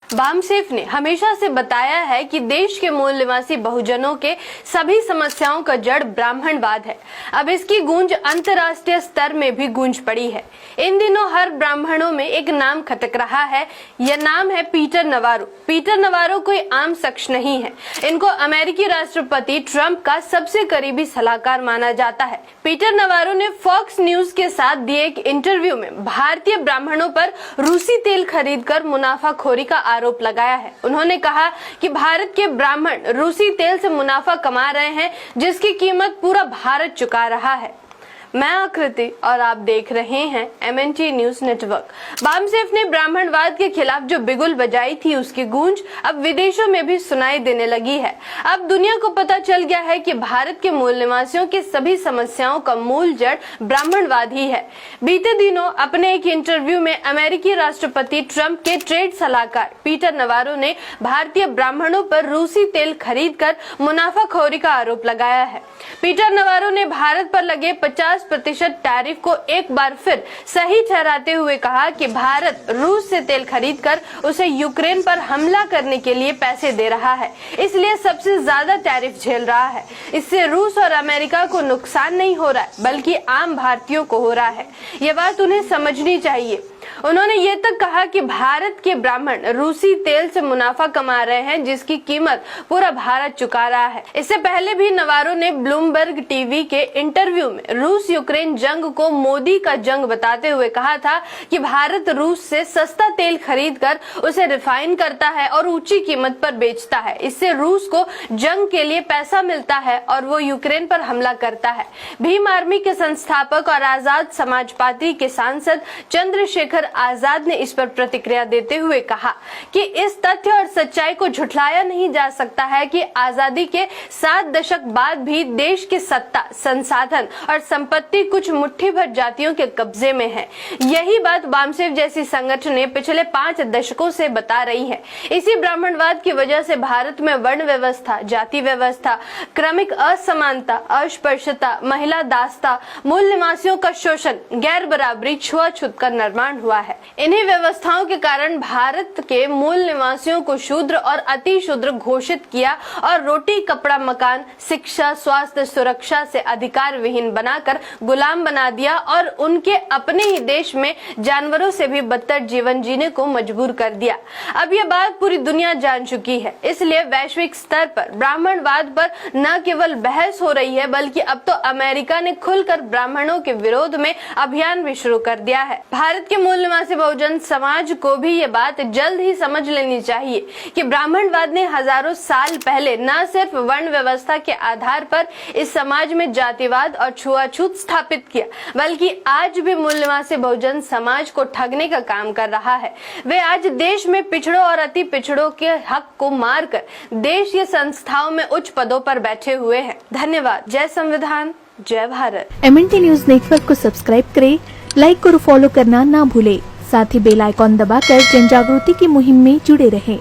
वामसेफ ने हमेशा से बताया है कि देश के मूल निवासी बहुजनों के सभी समस्याओं का जड़ ब्राह्मणवाद है। अब इसकी गूंज अंतर्राष्ट्रीय स्तर में भी गूंज पड़ी है। इन दिनों हर ब्राह्मणों में एक नाम खटक रहा है। यह नाम है पीटर नवारो। पीटर नवारो कोई आम शख्स नहीं है। इनको अमेरिकी राष्ट्रपति ट्रंप का सबसे करीबी सलाहकार माना जाता है। पीटर नवारो ने फॉक्स न्यूज के साथ दिए एक इंटरव्यू में भारतीय ब्राह्मणों पर रूसी तेल खरीदकर मुनाफाखोरी का आरोप लगाया है। उन्होंने कहा कि भारत के ब्राह्मण रूसी तेल से मुनाफा कमा रहे हैं, जिसकी कीमत पूरा भारत चुका रहा है। मैं आकृति और आप देख रहे हैं MNT न्यूज नेटवर्क। वामसेफ ने ब्राह्मणवाद के खिलाफ जो बिगुल बजाई थी, उसकी गूंज अब विदेशों में भी सुनाई देने लगी है। अब दुनिया को पता चल गया है कि भारत के मूल निवासियों की सभी समस्याओं का मूल जड़ ब्राह्मणवाद ही है। बीते दिनों अपने एक इंटरव्यू में अमेरिकी राष्ट्रपति ट्रंप के ट्रेड सलाहकार पीटर नवारो ने भारतीय ब्राह्मणों पर रूसी तेल खरीदकर मुनाफाखोरी का आरोप लगाया है। पीटर नवारो ने भारत पर लगे 50% टैरिफ को एक बार फिर सही ठहराते हुए कहा कि भारत रूस से तेल खरीदकर उसे यूक्रेन पर हमला करने के लिए पैसे दे रहा है, इसलिए सबसे ज्यादा टैरिफ झेल रहा है। इससे रूस और अमेरिका को नुकसान नहीं हो रहा है, बल्कि आम भारतीयों को हो रहा है। ये बात उन्हें समझनी चाहिए। उन्होंने ये तक कहा कि भारत के ब्राह्मण रूसी तेल से मुनाफा कमा रहे हैं, जिसकी कीमत पूरा भारत चुका रहा है। इससे पहले भी नवारो ने ब्लूमबर्ग टीवी के इंटरव्यू में रूस यूक्रेन जंग को मोदी का जंग बताते हुए कहा था कि भारत रूस से सस्ता तेल खरीदकर उसे रिफाइन करता है और ऊंची कीमत पर बेचता है। इससे रूस को जंग के लिए पैसा मिलता है और वो यूक्रेन पर हमला करता है। भीम आर्मी के संस्थापक और आजाद समाज पार्टी के सांसद चंद्रशेखर आजाद ने इस पर प्रतिक्रिया देते हुए कहा कि इस तथ्य और सच्चाई को झुठलाया नहीं जा सकता है कि आजादी के 7 दशक बाद भी देश की सत्ता, संसाधन और संपत्ति कुछ मुट्ठी भर जातियों के कब्जे में है। यही बात वामसेफ जैसी संगठनें पिछले 5 दशकों से बता रही है। इसी ब्राह्मणवाद की वजह से भारत में वर्ण व्यवस्था, जाति व्यवस्था, क्रमिक असमानता, अस्पृश्यता, महिला दासता, मूल निवासियों का शोषण, गैर बराबरी, छुआछूत का निर्माण हुआ है। इन्हीं व्यवस्थाओं के कारण भारत के मूल निवासियों को शूद्र और अति शूद्र घोषित किया और रोटी, कपड़ा, मकान, शिक्षा, स्वास्थ्य, सुरक्षा से अधिकार विहीन बनाकर गुलाम बना दिया और उनके अपने ही देश में जानवरों से भी बदतर जीवन जीने को मजबूर कर दिया। अब यह बात पूरी दुनिया जान चुकी है, इसलिए वैश्विक स्तर पर ब्राह्मणवाद पर न केवल बहस हो रही है, बल्कि अब तो अमेरिका ने खुलकर ब्राह्मणों के विरोध में अभियान भी शुरू कर दिया है। भारत के मूल निवासी बहुजन समाज को भी ये बात जल्द ही समझ लेनी चाहिए कि ब्राह्मणवाद ने हजारों साल पहले न सिर्फ वर्ण व्यवस्था के आधार पर इस समाज में जातिवाद और छुआछूत स्थापित किया, बल्कि आज भी मूल निवासी बहुजन समाज को ठगने का काम कर रहा है। वे आज देश में पिछड़ों और अति पिछड़ों के हक को मारकर देश की संस्थाओं में उच्च पदों पर बैठे हुए हैं। धन्यवाद। जय संविधान, जय भारत। MNT न्यूज नेटवर्क को सब्सक्राइब करें, लाइक और फॉलो करना ना भूले। साथ ही बेल आइकॉन दबाकर जन जागृति की मुहिम में जुड़े रहें।